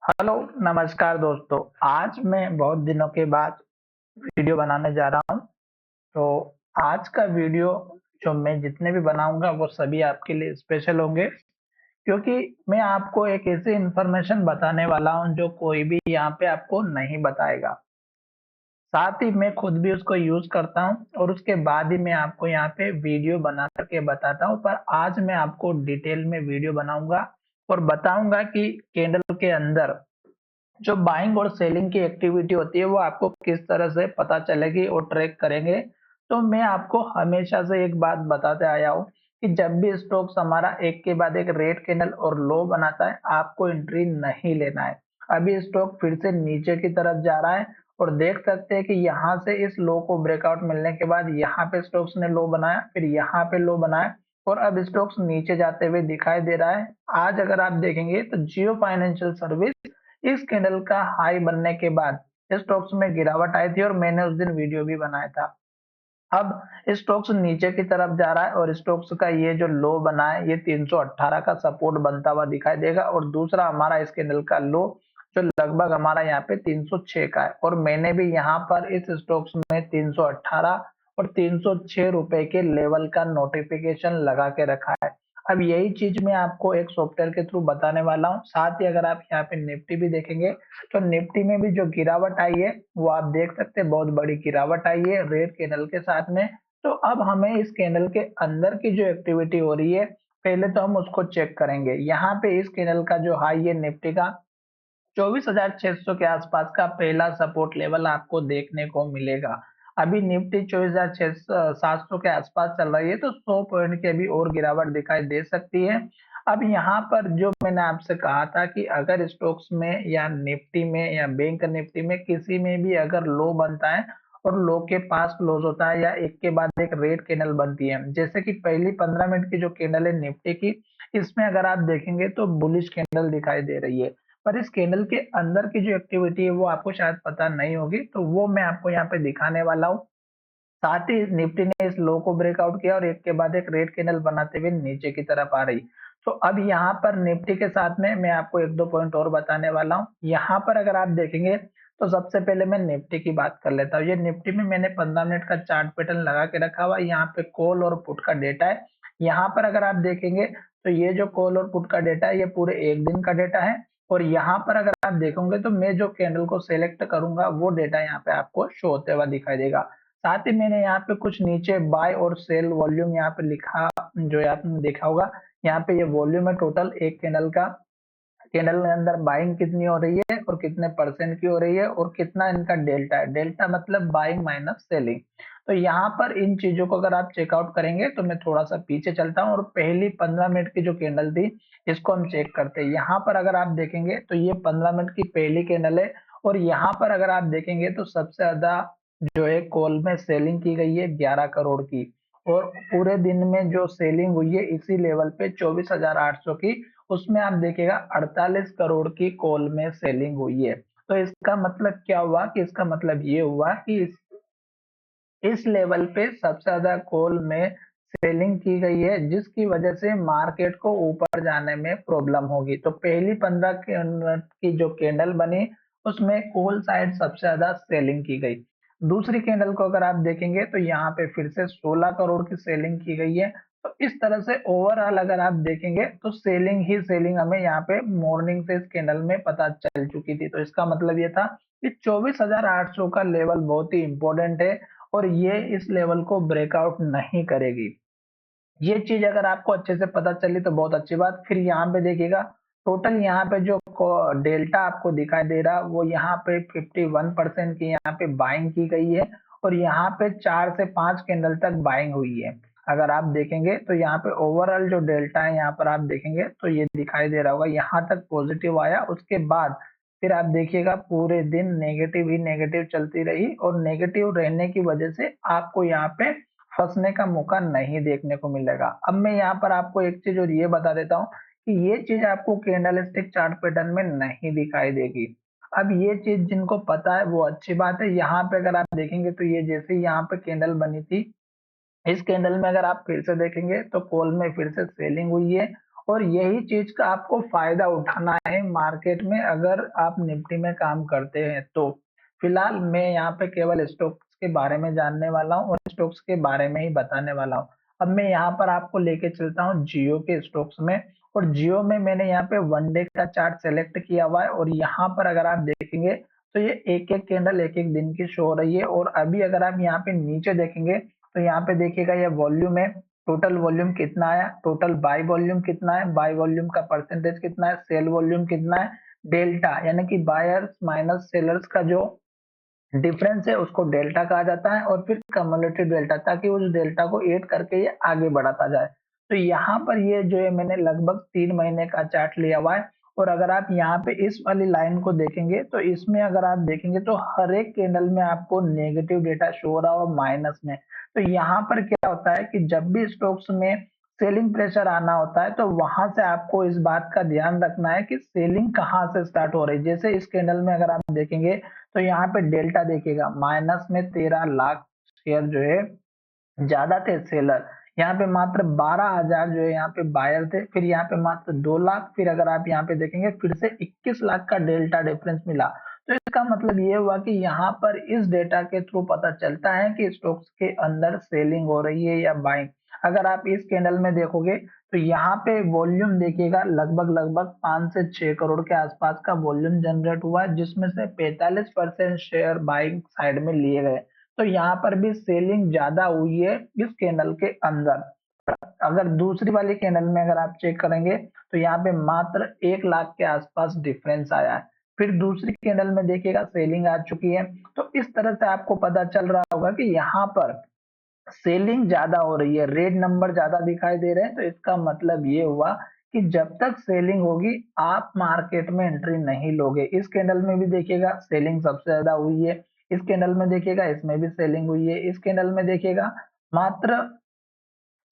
Hello, नमस्कार दोस्तों। आज मैं बहुत दिनों के बाद वीडियो बनाने जा रहा हूँ। तो आज का वीडियो जो मैं जितने भी बनाऊँगा वो सभी आपके लिए स्पेशल होंगे, क्योंकि मैं आपको एक ऐसी इन्फॉर्मेशन बताने वाला हूँ जो कोई भी यहाँ पे आपको नहीं बताएगा। साथ ही मैं खुद भी उसको यूज़ करता हूँ और उसके बाद ही मैं आपको यहाँ पे वीडियो बना कर के बताता हूँ। पर आज मैं आपको डिटेल में वीडियो बनाऊँगा और बताऊँगा कि कैंडल के अंदर जो बाइंग और सेलिंग की एक्टिविटी होती है वो आपको किस तरह से पता चलेगी और ट्रैक करेंगे। तो मैं आपको हमेशा से एक बात बताते आया हूँ कि जब भी स्टॉक्स हमारा एक के बाद एक रेड कैंडल और लो बनाता है, आपको एंट्री नहीं लेना है। अभी स्टॉक फिर से नीचे की तरफ जा रहा है और देख सकते हैं कि यहाँ से इस लो को ब्रेकआउट मिलने के बाद यहाँ पे स्टॉक्स ने लो बनाया, फिर यहाँ पे लो बनाया और अब स्टॉक्स नीचे जाते हुए दिखाई दे रहा है। आज अगर आप देखेंगे तो जियो फाइनेंशियल सर्विस इस कैंडल का हाई बनने के बाद स्टॉक्स में गिरावट आई थी और मैंने उस दिन वीडियो भी बनाया था। अब स्टॉक्स नीचे की तरफ जा रहा है और स्टॉक्स का ये जो लो बना है ये 318 का सपोर्ट बनता हुआ दिखाई देगा और दूसरा हमारा इस कैंडल का लो जो लगभग हमारा यहाँ पे 306 का है और मैंने भी यहाँ पर इस स्टॉक्स में 318 और 306 रुपए के लेवल का नोटिफिकेशन लगा के रखा है। अब यही चीज मैं आपको एक सॉफ्टवेयर के थ्रू बताने वाला हूँ। साथ ही अगर आप यहाँ पे निफ्टी भी देखेंगे तो निफ्टी में भी जो गिरावट आई है वो आप देख सकते हैं, बहुत बड़ी गिरावट आई है रेड कैंडल के साथ में। तो अब हमें इस कैंडल के अंदर की जो एक्टिविटी हो रही है पहले तो हम उसको चेक करेंगे। यहाँ पे इस कैंडल का जो हाई है निफ्टी का 24,600 के आसपास का पहला सपोर्ट लेवल आपको देखने को मिलेगा। अभी निफ्टी 24,700 के आसपास चल रही है तो 100 पॉइंट की अभी और गिरावट दिखाई दे सकती है। अब यहाँ पर जो मैंने आपसे कहा था कि अगर स्टॉक्स में या निफ्टी में या बैंक निफ्टी में किसी में भी अगर लो बनता है और लो के पास क्लोज होता है या एक के बाद एक रेड कैंडल बनती है, जैसे कि पहली 15 मिनट की जो कैंडल है निफ्टी की, इसमें अगर आप देखेंगे तो बुलिश कैंडल दिखाई दे रही है। पर इस कैंडल के अंदर की जो एक्टिविटी है वो आपको शायद पता नहीं होगी, तो वो मैं आपको यहाँ पे दिखाने वाला हूँ। साथ ही निफ्टी ने इस लो को ब्रेकआउट किया और एक के बाद एक रेड कैंडल बनाते हुए नीचे की तरफ आ रही। तो अब यहाँ पर निफ्टी के साथ में मैं आपको एक दो पॉइंट और बताने वाला हूँ। यहाँ पर अगर आप देखेंगे तो सबसे पहले मैं निफ्टी की बात कर लेता हूँ। ये निफ्टी में मैंने 15 मिनट का चार्ट पैटर्न लगा के रखा हुआ है। यहाँ पे कॉल और पुट का डेटा है। यहाँ पर अगर आप देखेंगे तो ये जो कॉल और पुट का डेटा है ये पूरे एक दिन का डेटा है और यहाँ पर अगर आप देखोगे तो मैं जो कैंडल को सिलेक्ट करूंगा वो डेटा यहाँ पे आपको शो होते हुआ दिखाई देगा। साथ ही मैंने यहाँ पे कुछ नीचे बाय और सेल वॉल्यूम यहाँ पे लिखा, जो आपने देखा होगा। यहाँ पे ये वॉल्यूम है टोटल एक कैंडल का। कैंडल के अंदर बाइंग कितनी हो रही है और कितने परसेंट की हो रही है और कितना इनका डेल्टा है। डेल्टा मतलब बाइंग माइनस सेलिंग। तो यहाँ पर इन चीजों को अगर आप चेकआउट करेंगे तो मैं थोड़ा सा पीछे चलता हूँ और पहली 15 मिनट की जो कैंडल थी इसको हम चेक करते हैं। यहाँ पर अगर आप देखेंगे तो ये 15 मिनट की पहली कैंडल है और यहाँ पर अगर आप देखेंगे तो सबसे ज्यादा जो है कॉल में सेलिंग की गई है 11 करोड़ की और पूरे दिन में जो सेलिंग हुई है इसी लेवल पे 24,800 की, उसमें आप देखिएगा 48 करोड़ की कॉल में सेलिंग हुई है। तो इसका मतलब क्या हुआ कि इसका मतलब ये हुआ कि इस लेवल पे सबसे ज्यादा कॉल में सेलिंग की गई है जिसकी वजह से मार्केट को ऊपर जाने में प्रॉब्लम होगी। तो पहली 15 मिनट की जो कैंडल बनी उसमें कॉल साइड सबसे ज्यादा सेलिंग की गई। दूसरी कैंडल को अगर आप देखेंगे तो यहाँ पे फिर से 16 करोड़ की सेलिंग की गई है। तो इस तरह से ओवरऑल अगर आप देखेंगे तो सेलिंग ही सेलिंग हमें यहाँ पे मॉर्निंग से इस कैंडल में पता चल चुकी थी। तो इसका मतलब ये था कि 24,800 का लेवल बहुत ही इंपॉर्टेंट है और ये इस लेवल को ब्रेकआउट नहीं करेगी। ये चीज अगर आपको अच्छे से पता चली तो बहुत अच्छी बात। फिर यहाँ पे देखिएगा टोटल यहाँ पे जो डेल्टा आपको दिखाई दे रहा वो यहाँ पे 51% की यहाँ पे बाइंग की गई है और यहाँ पे 4 से 5 कैंडल तक बाइंग हुई है। अगर आप देखेंगे तो यहाँ पे ओवरऑल जो डेल्टा है यहाँ पर आप देखेंगे तो ये दिखाई दे रहा होगा, यहाँ तक पॉजिटिव आया उसके बाद फिर आप देखिएगा पूरे दिन नेगेटिव ही नेगेटिव चलती रही और नेगेटिव रहने की वजह से आपको यहाँ पे फंसने का मौका नहीं देखने को मिलेगा। अब मैं यहाँ पर आपको एक चीज और ये बता देता हूँ कि ये चीज आपको कैंडलस्टिक चार्ट पैटर्न में नहीं दिखाई देगी। अब ये चीज जिनको पता है वो अच्छी बात है। यहाँ पे अगर आप देखेंगे तो ये जैसे यहाँ पे कैंडल बनी थी, इस कैंडल में अगर आप फिर से देखेंगे तो कॉल में फिर से सेलिंग हुई है और यही चीज का आपको फायदा उठाना है मार्केट में अगर आप निफ्टी में काम करते हैं तो। फिलहाल मैं यहाँ पे केवल स्टॉक्स के बारे में जानने वाला हूँ और स्टॉक्स के बारे में ही बताने वाला हूँ। अब मैं यहाँ पर आपको लेके चलता हूँ जियो के स्टॉक्स में, और जियो में मैंने यहाँ पे वन डे का चार्ट सेलेक्ट किया हुआ है, और यहाँ पर अगर आप देखेंगे तो ये एक एक कैंडल एक एक दिन की शो हो रही है। और अभी अगर आप यहाँ पे नीचे देखेंगे तो यहाँ पे देखिएगा ये वॉल्यूम है, टोटल वॉल्यूम कितना आया, टोटल बाय वॉल्यूम कितना है, बाय वॉल्यूम का परसेंटेज कितना है, सेल वॉल्यूम कितना है, डेल्टा यानी कि बायर्स माइनस सेलर्स का जो डिफरेंस है उसको डेल्टा कहा जाता है, और फिर कम्युलेटिव डेल्टा, ताकि उस डेल्टा को ऐड करके ये आगे बढ़ाता जाए। तो यहाँ पर ये जो है मैंने लगभग 3 महीने का चार्ट लिया हुआ है, और अगर आप यहाँ पे इस वाली लाइन को देखेंगे तो इसमें अगर आप देखेंगे तो हर एक कैंडल में आपको नेगेटिव डेटा शो हो रहा हो माइनस में। तो यहाँ पर क्या होता है कि जब भी स्टॉक्स में सेलिंग प्रेशर आना होता है तो वहां से आपको इस बात का ध्यान रखना है कि सेलिंग कहाँ से स्टार्ट हो रही है। जैसे इस कैंडल में अगर आप देखेंगे तो यहाँ पे डेल्टा देखिएगा, माइनस में 13 लाख शेयर जो है ज्यादा थे सेलर, यहाँ पे मात्र 12,000 जो है यहाँ पे बायर थे, फिर यहाँ पे मात्र 2 लाख, फिर अगर आप यहाँ पे देखेंगे फिर से 21 लाख का डेल्टा डिफरेंस मिला। तो इसका मतलब ये हुआ कि यहाँ पर इस डेटा के थ्रू पता चलता है कि स्टॉक्स के अंदर सेलिंग हो रही है या बाइंग। अगर आप इस कैंडल में देखोगे तो यहाँ पे वॉल्यूम देखिएगा, लगभग लगभग 5 से 6 करोड़ के आसपास का वॉल्यूम जनरेट हुआ है, जिसमें से 45% शेयर बाइंग साइड में लिए गए। तो यहाँ पर भी सेलिंग ज्यादा हुई है इस कैंडल के अंदर। अगर दूसरी वाली कैंडल में अगर आप चेक करेंगे तो यहाँ पे मात्र 1 लाख के आसपास डिफरेंस आया है। फिर दूसरी कैंडल में देखिएगा सेलिंग आ चुकी है। तो इस तरह से आपको पता चल रहा होगा कि यहाँ पर सेलिंग ज्यादा हो रही है, रेड नंबर ज्यादा दिखाई दे रहे हैं। तो इसका मतलब ये हुआ कि जब तक सेलिंग होगी आप मार्केट में एंट्री नहीं लोगे। इस कैंडल में भी देखिएगा सेलिंग सबसे ज्यादा हुई है, इस कैंडल में देखिएगा इसमें भी सेलिंग हुई है, इस कैंडल में देखिएगा मात्र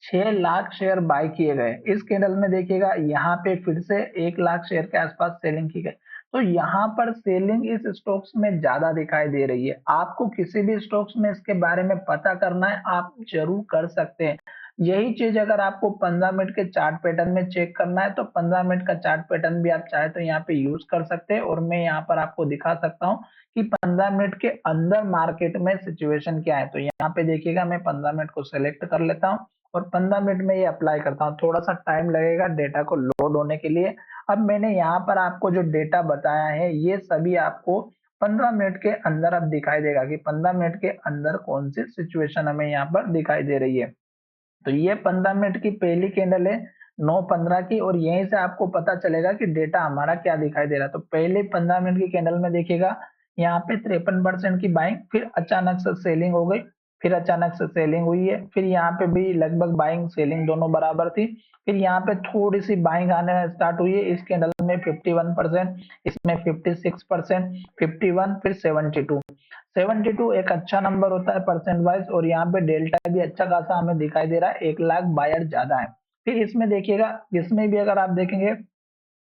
6 लाख शेयर बाय किए गए, इस कैंडल में देखिएगा यहाँ पे फिर से 1 लाख शेयर के आसपास सेलिंग की गई। तो यहाँ पर सेलिंग इस स्टॉक्स में ज्यादा दिखाई दे रही है। आपको किसी भी स्टॉक्स में इसके बारे में पता करना है, आप जरूर कर सकते हैं। यही चीज अगर आपको 15 मिनट के चार्ट पैटर्न में चेक करना है तो 15 मिनट का चार्ट पैटर्न भी आप चाहे तो यहाँ पे यूज कर सकते हैं, और मैं यहाँ पर आपको दिखा सकता हूँ कि 15 मिनट के अंदर मार्केट में सिचुएशन क्या है। तो यहाँ पे देखिएगा मैं 15 मिनट को सिलेक्ट कर लेता हूँ और 15 मिनट में ये अप्लाई करता हूँ। थोड़ा सा टाइम लगेगा डेटा को लोड होने के लिए। अब मैंने यहाँ पर आपको जो डेटा बताया है ये सभी आपको 15 मिनट के अंदर अब दिखाई देगा कि 15 मिनट के अंदर कौन सी सिचुएशन हमें यहाँ पर दिखाई दे रही है। तो ये 15 मिनट की पहली कैंडल है 9:15 की, और यहीं से आपको पता चलेगा कि डेटा हमारा क्या दिखाई दे रहा है। तो पहले 15 मिनट की कैंडल में देखिएगा यहाँ पे 53% की बाइंग, फिर अचानक से सेलिंग हो गई, फिर अचानक से सेलिंग हुई है, फिर यहाँ पे भी लगभग बाइंग सेलिंग दोनों बराबर थी, फिर यहाँ पे थोड़ी सी बाइंग आने स्टार्ट हुई है। इस कैंडल में 51%, इसमें 56%, 51, फिर 72। 72 एक अच्छा नंबर होता है परसेंट वाइज, और यहाँ पे डेल्टा भी अच्छा खासा हमें दिखाई दे रहा है, 1 लाख बायर ज्यादा है। फिर इसमें देखिएगा, इसमें भी अगर आप देखेंगे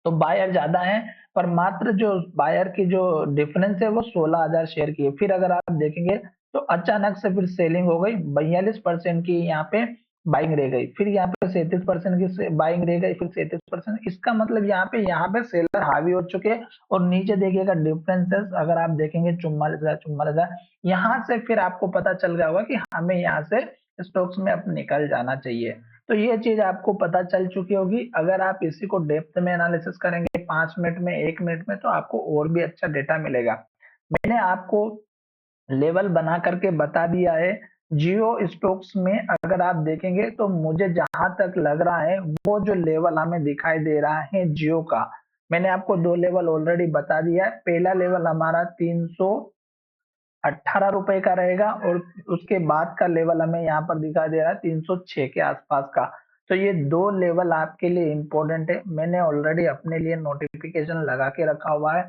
तो बायर ज्यादा है, पर मात्र जो बायर की जो डिफरेंस है वो 16,000 शेयर की है। फिर अगर आप देखेंगे तो अचानक से फिर सेलिंग हो गई, 42% की यहाँ पे बाइंग रह गई, फिर यहाँ पे 37% की बाइंग रह गई, फिर 37%। इसका मतलब यहाँ पे सेलर हावी हो चुके हैं। और नीचे देखिएगा डिफरेंसेस अगर आप देखेंगे 44,000 यहाँ से फिर आपको पता चल गया होगा कि हमें यहाँ से स्टॉक्स में अब निकल जाना चाहिए। तो ये चीज आपको पता चल चुकी होगी। अगर आप इसी को डेप्थ में एनालिसिस करेंगे 5 मिनट में, 1 मिनट में, तो आपको और भी अच्छा डेटा मिलेगा। मैंने आपको लेवल बना करके बता दिया है। जियो स्टॉक्स में अगर आप देखेंगे तो मुझे जहां तक लग रहा है वो जो लेवल हमें दिखाई दे रहा है जियो का, मैंने आपको 2 लेवल ऑलरेडी बता दिया है। पहला लेवल हमारा 318 रुपए का रहेगा, और उसके बाद का लेवल हमें यहाँ पर दिखाई दे रहा है 306 के आसपास का। तो ये 2 लेवल आपके लिए इंपॉर्टेंट है, मैंने ऑलरेडी अपने लिए नोटिफिकेशन लगा के रखा हुआ है।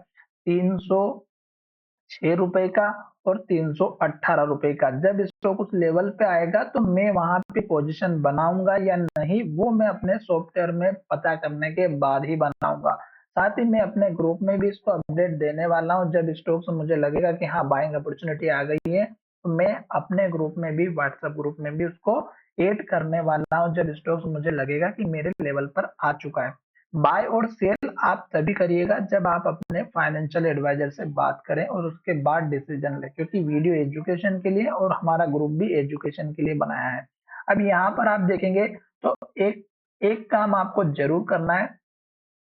306 रुपए का और 318 रुपए का। जब स्टॉक उस लेवल पे आएगा तो मैं वहां पे पोजीशन बनाऊंगा या नहीं, वो मैं अपने सॉफ्टवेयर में पता करने के बाद ही बनाऊंगा। साथ ही मैं अपने ग्रुप में भी इसको अपडेट देने वाला हूँ। जब स्टॉक्स मुझे लगेगा कि हाँ बाइंग अपॉर्चुनिटी आ गई है, तो मैं अपने ग्रुप में भी, व्हाट्सएप ग्रुप में भी उसको ऐड करने वाला हूँ जब स्टॉक्स मुझे लगेगा कि मेरे लेवल पर आ चुका है। बाय और सेल आप तभी करिएगा जब आप अपने फाइनेंशियल एडवाइजर से बात करें और उसके बाद डिसीजन लें, क्योंकि वीडियो एजुकेशन के लिए और हमारा ग्रुप भी एजुकेशन के लिए बनाया है। अब यहाँ पर आप देखेंगे तो एक एक काम आपको जरूर करना है।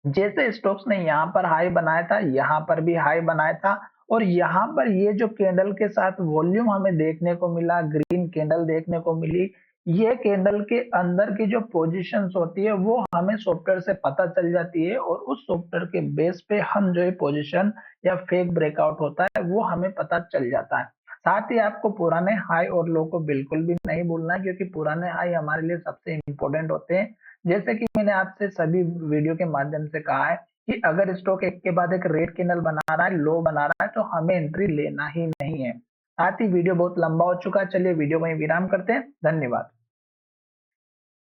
जैसे स्टोक्स ने यहाँ पर हाई बनाया था, यहाँ पर भी हाई बनाया था, और यहाँ पर ये जो कैंडल के साथ वॉल्यूम हमें देखने को मिला, ग्रीन कैंडल देखने को मिली, ये कैंडल के अंदर की जो पोजीशंस होती है वो हमें सॉफ्टवेयर से पता चल जाती है, और उस सॉफ्टवेयर के बेस पे हम जो है पोजीशन या फेक ब्रेकआउट होता है वो हमें पता चल जाता है। साथ ही आपको पुराने हाई और लो को बिल्कुल भी नहीं भूलना है, क्योंकि पुराने हाई हमारे लिए सबसे इंपॉर्टेंट होते हैं। जैसे कि मैंने आपसे सभी वीडियो के माध्यम से कहा है कि अगर स्टॉक एक के बाद एक रेड कैंडल बना रहा है, लो बना रहा है, तो हमें एंट्री लेना ही नहीं है। साथ ही वीडियो बहुत लंबा हो चुका है, चलिए वीडियो में विराम करते हैं। धन्यवाद।